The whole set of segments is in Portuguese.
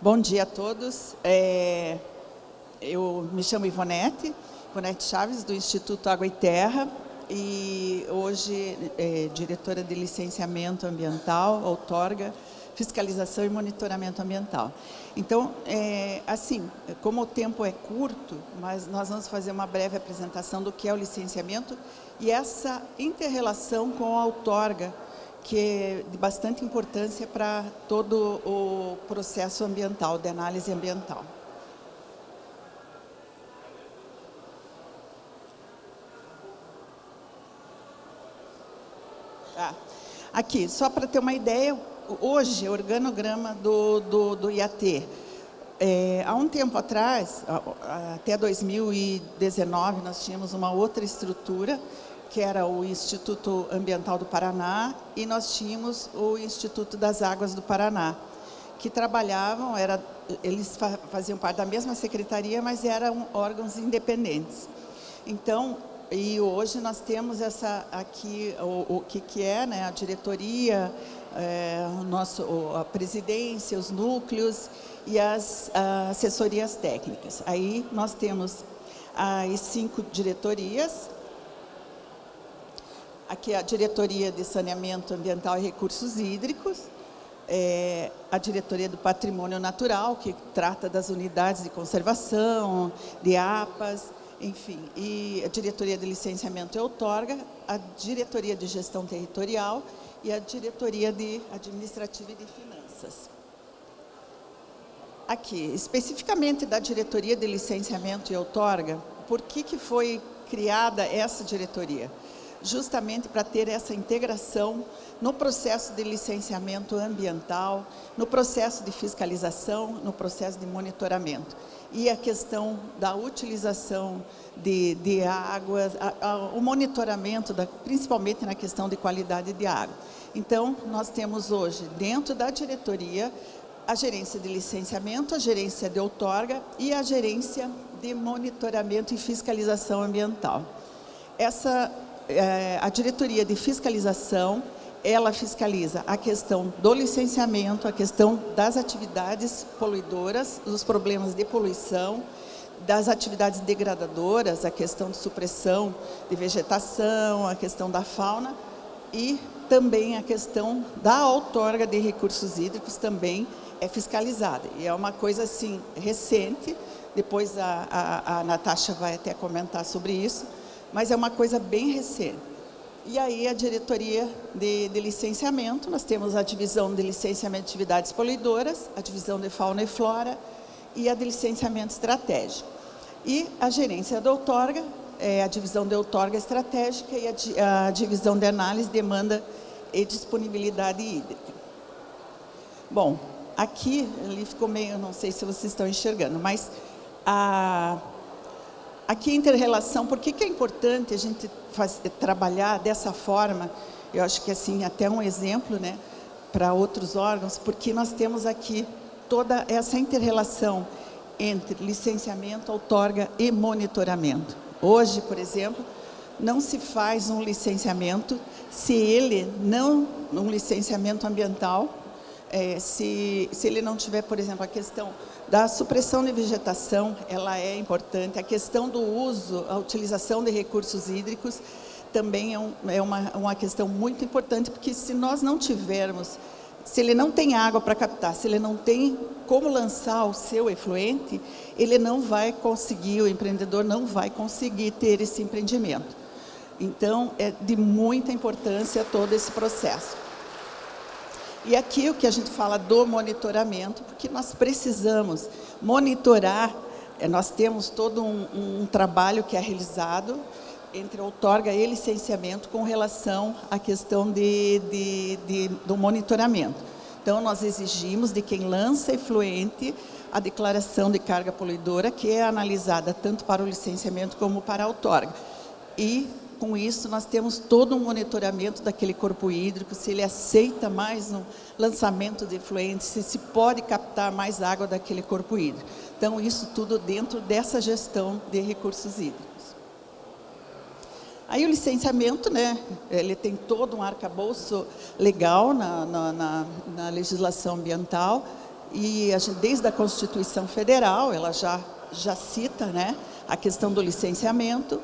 Bom dia a todos. Eu me chamo Ivonete Chaves, do Instituto Água e Terra, e hoje diretora de licenciamento ambiental, outorga, fiscalização e monitoramento ambiental. Então, assim, como o tempo é curto, mas nós vamos fazer uma breve apresentação do que é o licenciamento e essa inter-relação com a outorga, que é de bastante importância para todo o processo ambiental, de análise ambiental. Aqui, só para ter uma ideia, hoje, o organograma do IAT. Há um tempo atrás, até 2019, nós tínhamos uma outra estrutura, que era o Instituto Ambiental do Paraná, e nós tínhamos o Instituto das Águas do Paraná, que trabalhavam, eles faziam parte da mesma secretaria, mas eram órgãos independentes. Então, e hoje nós temos aqui o que é, né, a diretoria, a presidência, os núcleos e as assessorias técnicas. Aí nós temos as 5 diretorias. Aqui a diretoria de saneamento ambiental e recursos hídricos, a diretoria do patrimônio natural, que trata das unidades de conservação, de APAs, enfim, e a diretoria de licenciamento e outorga, a diretoria de gestão territorial e a diretoria de administrativa e de finanças. Aqui, especificamente da diretoria de licenciamento e outorga, por que foi criada essa diretoria? Justamente para ter essa integração no processo de licenciamento ambiental, no processo de fiscalização, no processo de monitoramento. E a questão da utilização de águas, o monitoramento, principalmente na questão de qualidade de água. Então, nós temos hoje, dentro da diretoria, a gerência de licenciamento, a gerência de outorga e a gerência de monitoramento e fiscalização ambiental. A diretoria de fiscalização, ela fiscaliza a questão do licenciamento, a questão das atividades poluidoras, dos problemas de poluição, das atividades degradadoras, a questão de supressão de vegetação, a questão da fauna e também a questão da outorga de recursos hídricos também é fiscalizada. E é uma coisa assim recente, depois a Natasha vai até comentar sobre isso, mas é uma coisa bem recente. E aí a diretoria de licenciamento, nós temos a divisão de licenciamento de atividades poluidoras, a divisão de fauna e flora e a de licenciamento estratégico. E a gerência da outorga, a divisão de outorga estratégica e a divisão de análise, demanda e disponibilidade hídrica. Bom, aqui, ali ficou meio, não sei se vocês estão enxergando, mas aqui a inter-relação, por que é importante a gente trabalhar dessa forma? Eu acho que assim, até um exemplo, né, para outros órgãos, porque nós temos aqui toda essa inter-relação entre licenciamento, outorga e monitoramento. Hoje, por exemplo, não se faz um licenciamento se ele não, um licenciamento ambiental, se ele não tiver, por exemplo, a questão da supressão de vegetação, ela é importante. A questão do uso, a utilização de recursos hídricos também é uma questão muito importante, porque se nós não tivermos, se ele não tem água para captar, se ele não tem como lançar o seu efluente, ele não vai conseguir, o empreendedor não vai conseguir ter esse empreendimento. Então, é de muita importância todo esse processo. E aqui o que a gente fala do monitoramento, porque nós precisamos monitorar, nós temos todo um trabalho que é realizado entre outorga e licenciamento com relação à questão do monitoramento. Então, nós exigimos de quem lança efluente a declaração de carga poluidora, que é analisada tanto para o licenciamento como para a outorga. E com isso, nós temos todo um monitoramento daquele corpo hídrico, se ele aceita mais um lançamento de efluentes, se pode captar mais água daquele corpo hídrico. Então, isso tudo dentro dessa gestão de recursos hídricos. Aí o licenciamento, né, ele tem todo um arcabouço legal na legislação ambiental, E desde a Constituição Federal, ela já cita, né, a questão do licenciamento.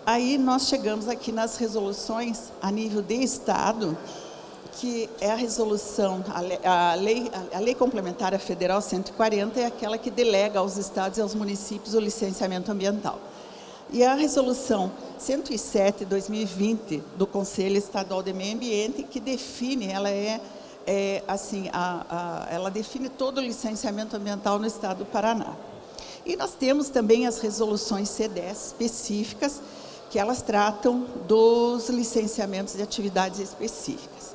Aí nós chegamos aqui nas resoluções a nível de Estado, que é a resolução, a lei complementar federal 140 é aquela que delega aos estados e aos municípios o licenciamento ambiental. E a resolução 107/2020 do Conselho Estadual de Meio Ambiente, que define, ela define todo o licenciamento ambiental no estado do Paraná. E nós temos também as resoluções C10 específicas, que elas tratam dos licenciamentos de atividades específicas.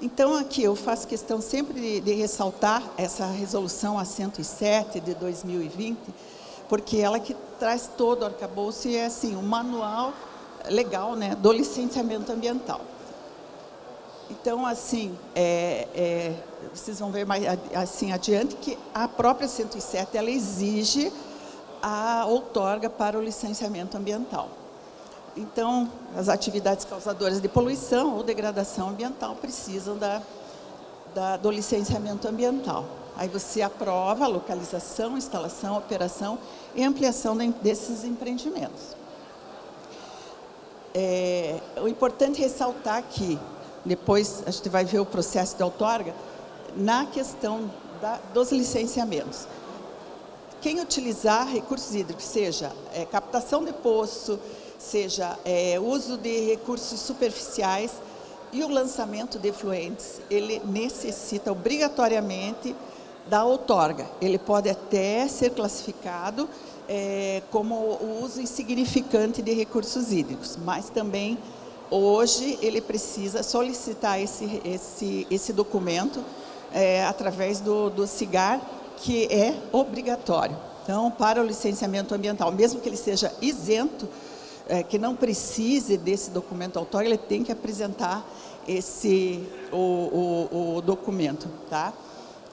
Então, aqui eu faço questão sempre de ressaltar essa resolução a 107 de 2020, porque ela que traz todo o arcabouço e é assim, um manual legal, né, do licenciamento ambiental. Então, assim, vocês vão ver mais assim adiante que a própria 107, ela exige a outorga para o licenciamento ambiental. Então, as atividades causadoras de poluição ou degradação ambiental precisam do licenciamento ambiental. Aí você aprova a localização, instalação, operação e ampliação desses empreendimentos. O importante é ressaltar que, depois a gente vai ver o processo de outorga, na questão dos licenciamentos. Quem utilizar recursos hídricos, seja captação de poço, seja uso de recursos superficiais e o lançamento de efluentes, ele necessita obrigatoriamente da outorga. Ele pode até ser classificado como o uso insignificante de recursos hídricos, mas também hoje ele precisa solicitar esse documento através do SIGAR, que é obrigatório. Então, para o licenciamento ambiental, mesmo que ele seja isento, que não precise desse documento outorga, ele tem que apresentar o documento, tá?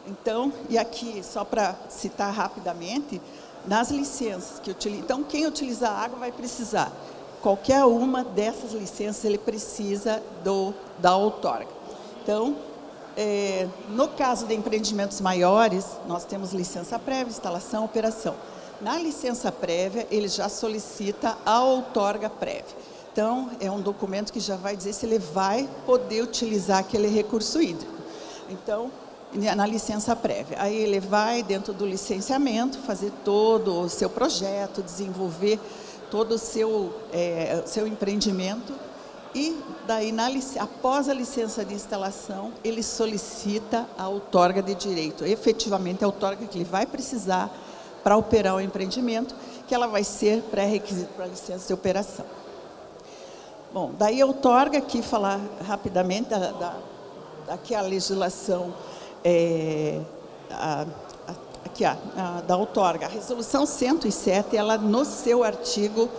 Então, e aqui, só para citar rapidamente, nas licenças que utilizam, então quem utilizar água vai precisar, qualquer uma dessas licenças ele precisa da outorga. Então, no caso de empreendimentos maiores, nós temos licença prévia, instalação, operação. Na licença prévia, ele já solicita a outorga prévia. Então, é um documento que já vai dizer se ele vai poder utilizar aquele recurso hídrico. Então, na licença prévia. Aí ele vai, dentro do licenciamento, fazer todo o seu projeto, desenvolver todo o seu empreendimento. E daí, após a licença de instalação, ele solicita a outorga de direito. Efetivamente, a outorga que ele vai precisar para operar o empreendimento, que ela vai ser pré-requisito para a licença de operação. Bom, daí a outorga, aqui falar rapidamente aqui a legislação da outorga. A resolução 107, ela no seu artigo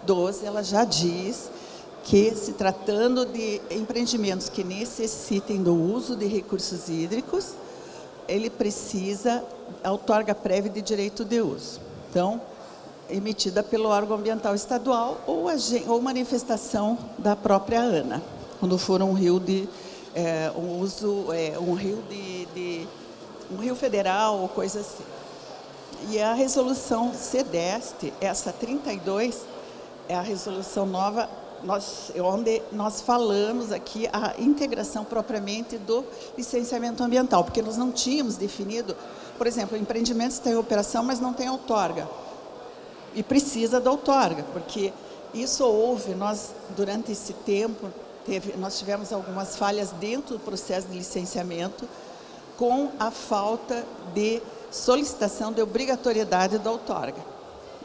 12, ela já diz que, se tratando de empreendimentos que necessitem do uso de recursos hídricos, ele precisa a outorga prévia de direito de uso. Então, emitida pelo órgão ambiental estadual ou manifestação da própria ANA, quando for um rio um rio federal ou coisa assim. E a resolução C10, essa 32, é a resolução nova, onde nós falamos aqui a integração propriamente do licenciamento ambiental, porque nós não tínhamos definido, por exemplo, o empreendimento está em operação, mas não tem outorga. E precisa da outorga, porque isso houve, durante esse tempo, nós tivemos algumas falhas dentro do processo de licenciamento, com a falta de solicitação de obrigatoriedade da outorga.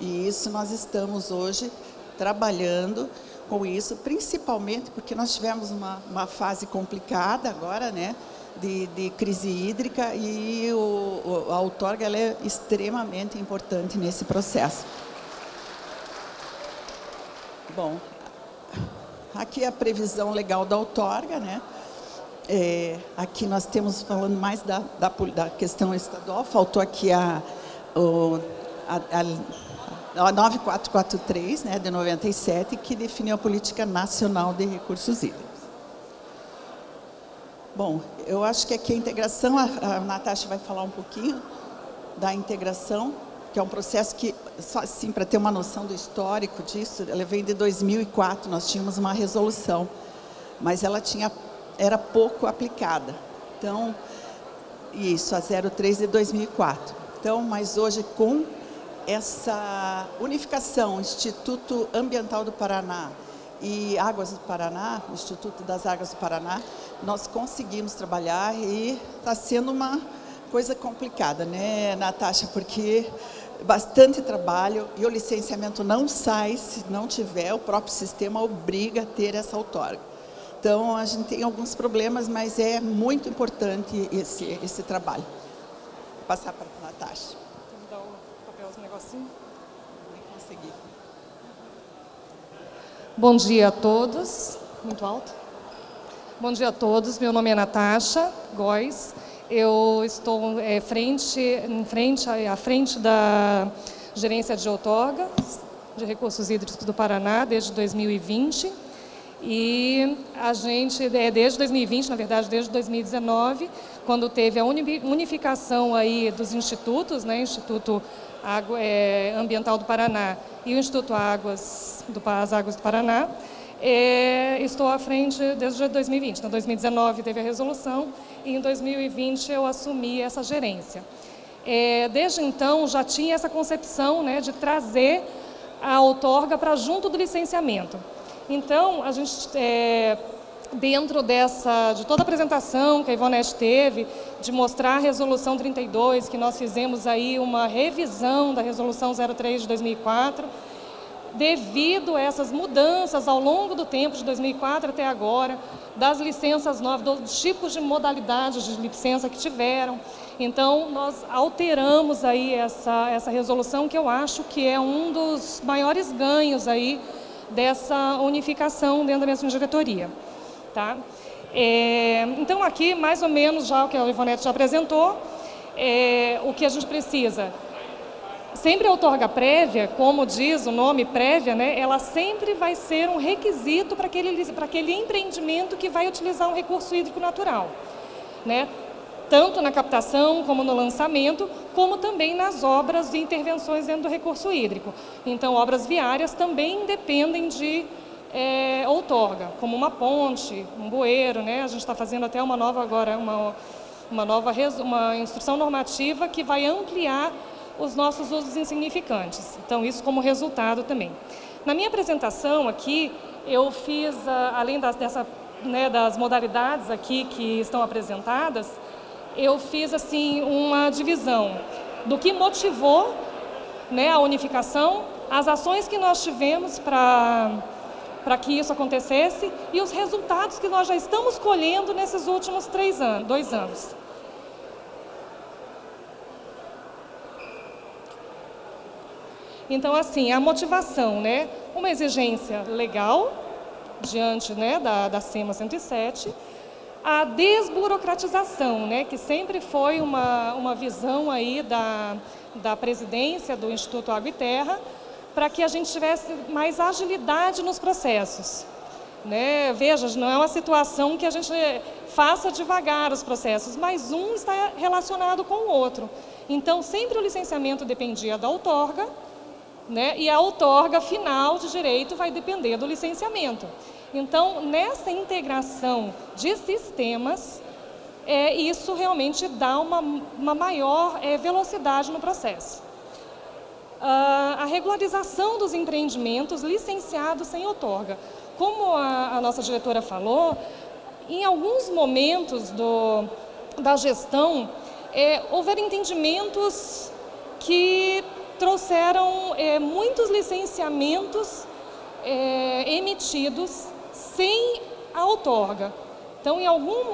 E isso nós estamos hoje trabalhando com isso, principalmente porque nós tivemos uma fase complicada agora, né, de crise hídrica, e a outorga ela é extremamente importante nesse processo. Bom, aqui é a previsão legal da outorga, né? Aqui nós temos falando mais da questão estadual, faltou aqui a 9443, né, de 97, que definiu a Política Nacional de Recursos Hídricos. Bom, eu acho que aqui a integração, a Natasha vai falar um pouquinho da integração, que é um processo que, só assim, para ter uma noção do histórico disso, ela vem de 2004, nós tínhamos uma resolução, mas ela era pouco aplicada. Então, isso, a 03 de 2004. Então, mas hoje, com essa unificação, Instituto Ambiental do Paraná e Águas do Paraná, o Instituto das Águas do Paraná, nós conseguimos trabalhar e está sendo uma coisa complicada, né, Natasha? Porque bastante trabalho e o licenciamento não sai se não tiver, o próprio sistema obriga a ter essa outorga. Então, a gente tem alguns problemas, mas é muito importante esse trabalho. Vou passar para a Natasha. Vamos dar o papel, esse negocinho. Nem consegui. Bom dia a todos. Muito alto. Bom dia a todos. Meu nome é Natasha Góes. Eu estou à frente da Gerência de Outorga de Recursos Hídricos do Paraná desde 2020. E a gente, desde 2020, na verdade, desde 2019, quando teve a unificação aí dos institutos, né, Instituto Ambiental do Paraná e o Instituto Águas do Paraná, estou à frente desde 2020. Então, em 2019 teve a resolução e em 2020 eu assumi essa gerência. Desde então já tinha essa concepção, né, de trazer a outorga para junto do licenciamento. Então, a gente, dentro de toda a apresentação que a Ivonete teve, de mostrar a Resolução 32, que nós fizemos aí uma revisão da Resolução 03 de 2004, devido a essas mudanças ao longo do tempo, de 2004 até agora, das licenças novas, dos tipos de modalidades de licença que tiveram. Então, nós alteramos aí essa resolução, que eu acho que é um dos maiores ganhos aí dessa unificação dentro da minha diretoria. Tá? Então, aqui, mais ou menos, já o que a Ivonete já apresentou, o que a gente precisa. Sempre a outorga prévia, como diz o nome prévia, né, ela sempre vai ser um requisito para aquele empreendimento que vai utilizar um recurso hídrico natural, né? Tanto na captação, como no lançamento, como também nas obras de intervenções dentro do recurso hídrico. Então, obras viárias também dependem de outorga, como uma ponte, um bueiro, né? A gente está fazendo até uma nova agora, uma instrução normativa que vai ampliar os nossos usos insignificantes. Então, isso como resultado também. Na minha apresentação aqui, eu fiz, além das modalidades aqui que estão apresentadas, eu fiz assim uma divisão do que motivou, né, a unificação, as ações que nós tivemos para que isso acontecesse e os resultados que nós já estamos colhendo nesses últimos 2 anos. Então, assim, a motivação, né, uma exigência legal, diante, né, da SEMA 107, a desburocratização, né, que sempre foi uma visão aí da presidência do Instituto Água e Terra, para que a gente tivesse mais agilidade nos processos. Né? Veja, não é uma situação que a gente faça devagar os processos, mas um está relacionado com o outro. Então, sempre o licenciamento dependia da outorga, né, e a outorga final de direito vai depender do licenciamento. Então, nessa integração de sistemas, isso realmente dá uma maior velocidade no processo. A regularização dos empreendimentos licenciados sem outorga. Como a nossa diretora falou, em alguns momentos da gestão, houveram entendimentos que trouxeram muitos licenciamentos emitidos sem a outorga. Então, em algum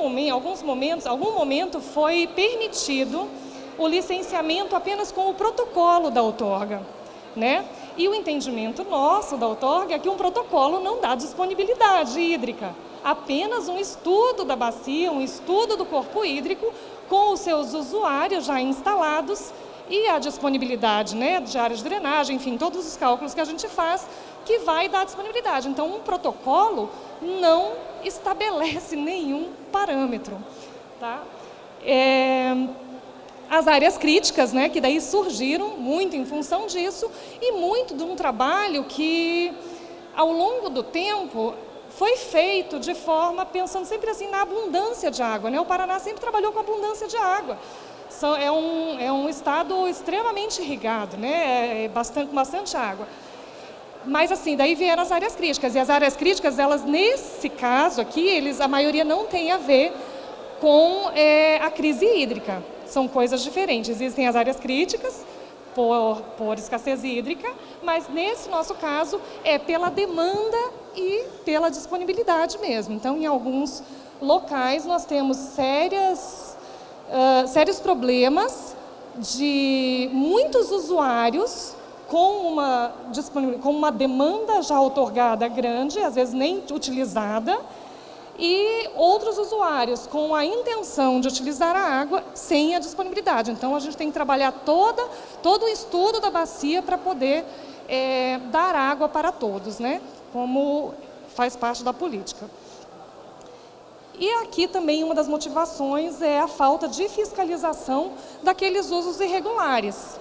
momento foi permitido o licenciamento apenas com o protocolo da outorga, né? E o entendimento nosso da outorga é que um protocolo não dá disponibilidade hídrica, apenas um estudo da bacia, um estudo do corpo hídrico com os seus usuários já instalados e a disponibilidade, né, de áreas de drenagem, enfim, todos os cálculos que a gente faz que vai dar disponibilidade. Então, um protocolo não estabelece nenhum parâmetro. Tá? As áreas críticas, né, que daí surgiram muito em função disso, e muito de um trabalho que, ao longo do tempo, foi feito de forma, pensando sempre assim, na abundância de água. Né? O Paraná sempre trabalhou com abundância de água. É um estado extremamente irrigado, né? Com bastante água. Mas, assim, daí vieram as áreas críticas. E as áreas críticas, elas, nesse caso aqui, a maioria não tem a ver com a crise hídrica. São coisas diferentes. Existem as áreas críticas por escassez hídrica, mas, nesse nosso caso, é pela demanda e pela disponibilidade mesmo. Então, em alguns locais, nós temos sérios problemas de muitos usuários com uma demanda já outorgada grande, às vezes nem utilizada, e outros usuários com a intenção de utilizar a água sem a disponibilidade. Então, a gente tem que trabalhar todo o estudo da bacia para poder dar água para todos, né? Como faz parte da política. E aqui também uma das motivações é a falta de fiscalização daqueles usos irregulares.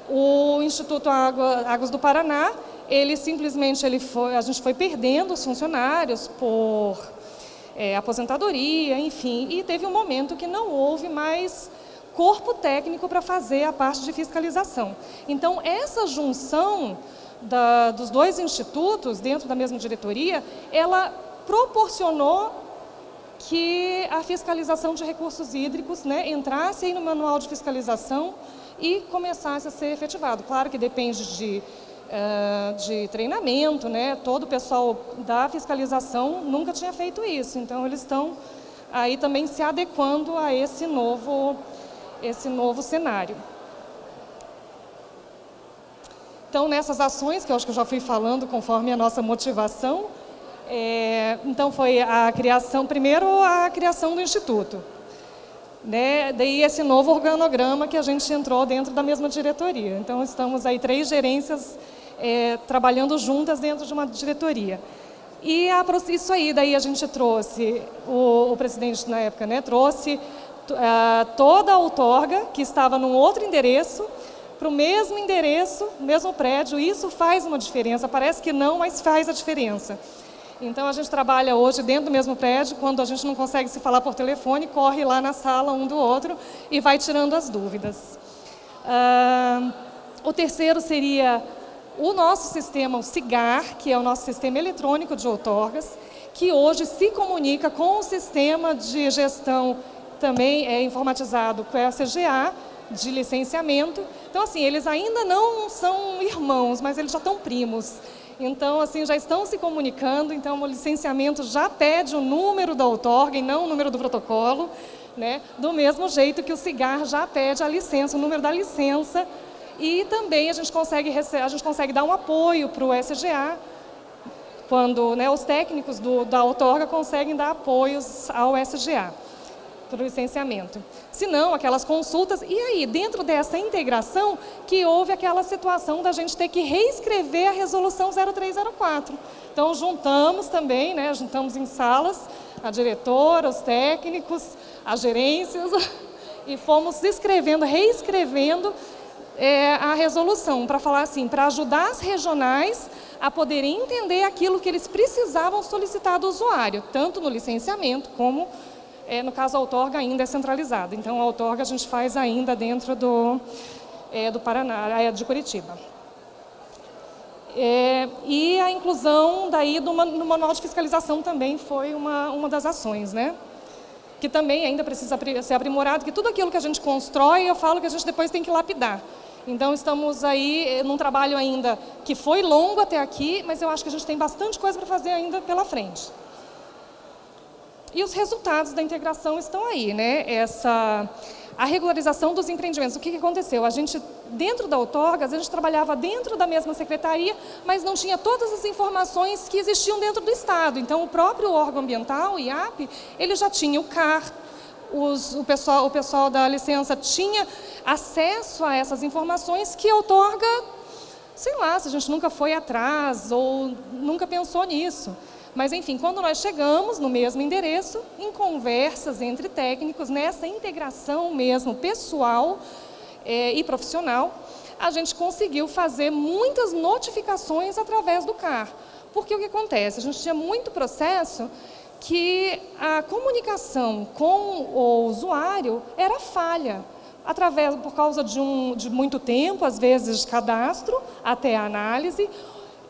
O Instituto Águas do Paraná, a gente foi perdendo os funcionários por aposentadoria, enfim, e teve um momento que não houve mais corpo técnico para fazer a parte de fiscalização. Então, essa junção dos dois institutos, dentro da mesma diretoria, ela proporcionou que a fiscalização de recursos hídricos, né, entrasse aí no manual de fiscalização e começasse a ser efetivado. Claro que depende de treinamento, né? Todo o pessoal da fiscalização nunca tinha feito isso, então eles estão aí também se adequando a esse novo cenário. Então, nessas ações, que eu acho que eu já fui falando conforme a nossa motivação, então foi primeiro a criação do Instituto, né? Daí esse novo organograma que a gente entrou dentro da mesma diretoria. Então, estamos aí 3 gerências trabalhando juntas dentro de uma diretoria. E isso aí, daí a gente trouxe, o presidente na época, né, trouxe toda a outorga, que estava num outro endereço, para o mesmo endereço, mesmo prédio. Isso faz uma diferença, parece que não, mas faz a diferença. Então, a gente trabalha hoje dentro do mesmo prédio. Quando a gente não consegue se falar por telefone, corre lá na sala um do outro e vai tirando as dúvidas. O terceiro seria o nosso sistema, o SIGAR, que é o nosso sistema eletrônico de outorgas, que hoje se comunica com o sistema de gestão também informatizado com a CGA, de licenciamento. Então, assim, eles ainda não são irmãos, mas eles já estão primos. Então, assim, já estão se comunicando. Então, o licenciamento já pede o número da outorga e não o número do protocolo, né? Do mesmo jeito que o SIGAR já pede a licença, o número da licença. E também a gente consegue dar um apoio para o SGA, quando, né, os técnicos da outorga conseguem dar apoios ao SGA para o licenciamento. Se não, aquelas consultas. E aí, dentro dessa integração, que houve aquela situação da gente ter que reescrever a resolução 0304. Então, juntamos também, né, juntamos em salas a diretora, os técnicos, as gerências, e fomos reescrevendo a resolução, para falar assim, para ajudar as regionais a poderem entender aquilo que eles precisavam solicitar do usuário, tanto no licenciamento como, no caso, a outorga ainda é centralizada. Então, a outorga a gente faz ainda dentro do Paraná, de Curitiba. E a inclusão daí no manual de fiscalização também foi uma das ações, né? Que também ainda precisa ser aprimorado, que tudo aquilo que a gente constrói, eu falo que a gente depois tem que lapidar. Então, estamos aí num trabalho ainda que foi longo até aqui, mas eu acho que a gente tem bastante coisa para fazer ainda pela frente. E os resultados da integração estão aí, né? A regularização dos empreendimentos. O que aconteceu? A gente, dentro da outorga, a gente trabalhava dentro da mesma secretaria, mas não tinha todas as informações que existiam dentro do Estado. Então, o próprio órgão ambiental, o IAP, ele já tinha o CAR, o pessoal da licença tinha acesso a essas informações que a outorga sei lá, se a gente nunca foi atrás ou nunca pensou nisso. Mas, enfim, quando nós chegamos no mesmo endereço, em conversas entre técnicos, nessa integração mesmo pessoal e profissional, a gente conseguiu fazer muitas notificações através do CAR. Porque o que acontece? A gente tinha muito processo que a comunicação com o usuário era falha, por causa de muito tempo, às vezes de cadastro até a análise,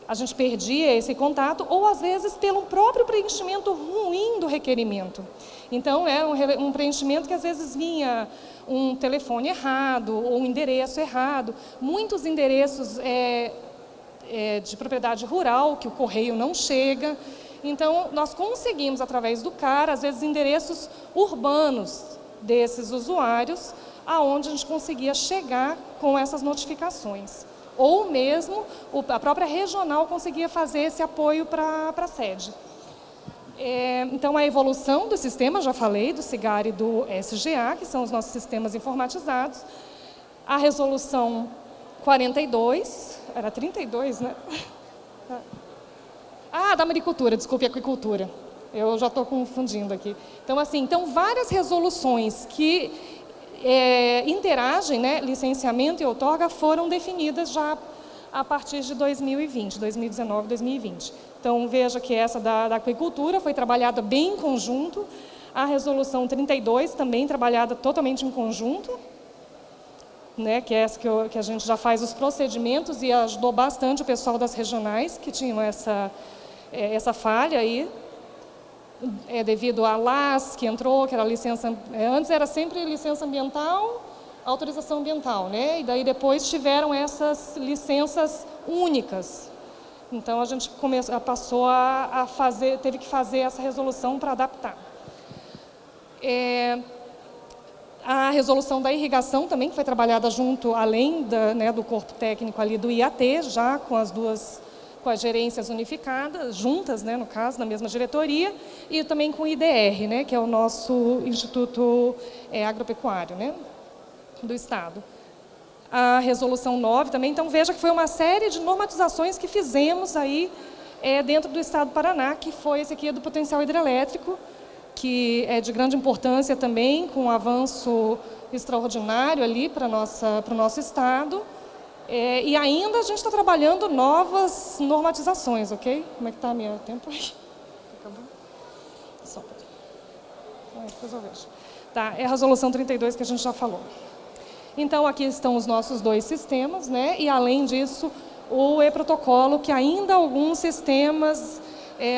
a gente perdia esse contato, ou às vezes pelo próprio preenchimento ruim do requerimento. Então, é um preenchimento que às vezes vinha um telefone errado, ou um endereço errado, muitos endereços de propriedade rural, que o correio não chega. Então, nós conseguimos, através do CAR, às vezes, endereços urbanos desses usuários, aonde a gente conseguia chegar com essas notificações. Ou mesmo, a própria regional conseguia fazer esse apoio para a sede. Então, a evolução do sistema, já falei, do SIGAR e do SGA, que são os nossos sistemas informatizados. A resolução 42, era 32, né? Ah, da maricultura, desculpe, aquicultura. Eu já estou confundindo aqui. Então, assim, várias resoluções que interagem, né, licenciamento e outorga, foram definidas já a partir de 2020, 2019, 2020. Então, veja que essa da aquicultura foi trabalhada bem em conjunto, a resolução 32 também trabalhada totalmente em conjunto, né, que é essa que a gente já faz os procedimentos e ajudou bastante o pessoal das regionais que tinham essa falha aí, devido à LAS que entrou, que era licença, antes era sempre licença ambiental, autorização ambiental, né? E daí depois tiveram essas licenças únicas. Então a gente passou a fazer, teve que fazer essa resolução para adaptar. A resolução da irrigação também foi trabalhada junto, além do corpo técnico ali do IAT, já com as gerências unificadas, juntas, né, no caso, na mesma diretoria, e também com o IDR, né, que é o nosso Instituto Agropecuário, né, do Estado. A resolução 9 também, então veja que foi uma série de normatizações que fizemos aí dentro do Estado do Paraná, que foi esse aqui do potencial hidrelétrico, que é de grande importância também, com um avanço extraordinário ali para o nosso Estado. E ainda a gente está trabalhando novas normatizações, ok? Como é que está o meu tempo aí? Acabou? Só depois eu vejo. Tá, é a resolução 32 que a gente já falou. Então, aqui estão os nossos dois sistemas, né? E, além disso, o e-protocolo, que ainda alguns sistemas,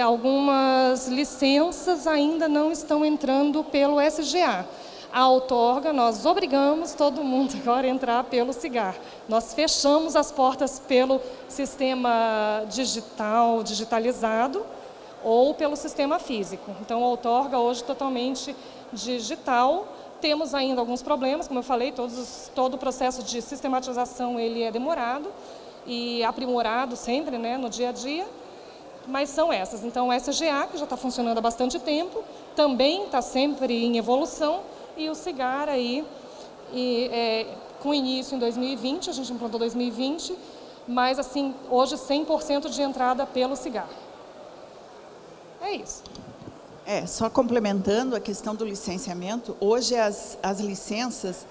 algumas licenças ainda não estão entrando pelo SGA. A outorga, nós obrigamos todo mundo agora a entrar pelo SIGAR. Nós fechamos as portas pelo sistema digitalizado ou pelo sistema físico. Então, a outorga hoje totalmente digital. Temos ainda alguns problemas, como eu falei, todo o processo de sistematização ele é demorado e aprimorado sempre, né, no dia a dia. Mas são essas. Então, o SGA, que já está funcionando há bastante tempo, também está sempre em evolução. E o SIGAR aí, com início em 2020, a gente implantou 2020, mas assim, hoje 100% de entrada pelo SIGAR. É isso. Só complementando a questão do licenciamento, hoje as licenças,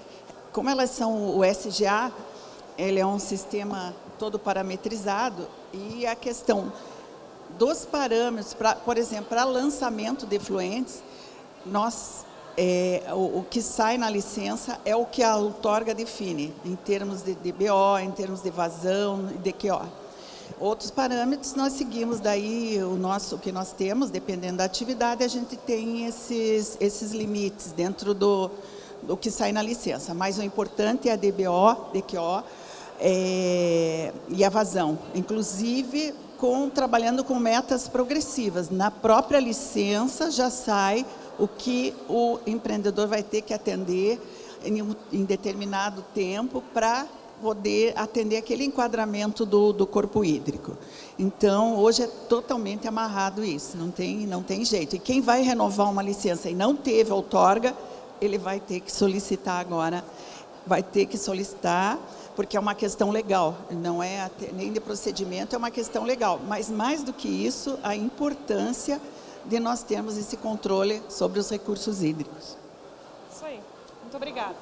como elas são o SGA, ele é um sistema todo parametrizado, e a questão dos parâmetros, por exemplo, para lançamento de efluentes, o que sai na licença é o que a outorga define, em termos de DBO, em termos de vazão e DQO. Outros parâmetros, nós seguimos daí o que nós temos, dependendo da atividade, a gente tem esses limites dentro do que sai na licença. Mas o importante é a DBO, DQO e a vazão. Inclusive, trabalhando com metas progressivas. Na própria licença já sai o que o empreendedor vai ter que atender em determinado tempo para poder atender aquele enquadramento do corpo hídrico. Então, hoje é totalmente amarrado isso, não tem jeito. E quem vai renovar uma licença e não teve outorga, ele vai ter que solicitar agora, porque é uma questão legal, não é nem de procedimento, é uma questão legal. Mas, mais do que isso, a importância de nós termos esse controle sobre os recursos hídricos. Isso aí. Muito obrigada.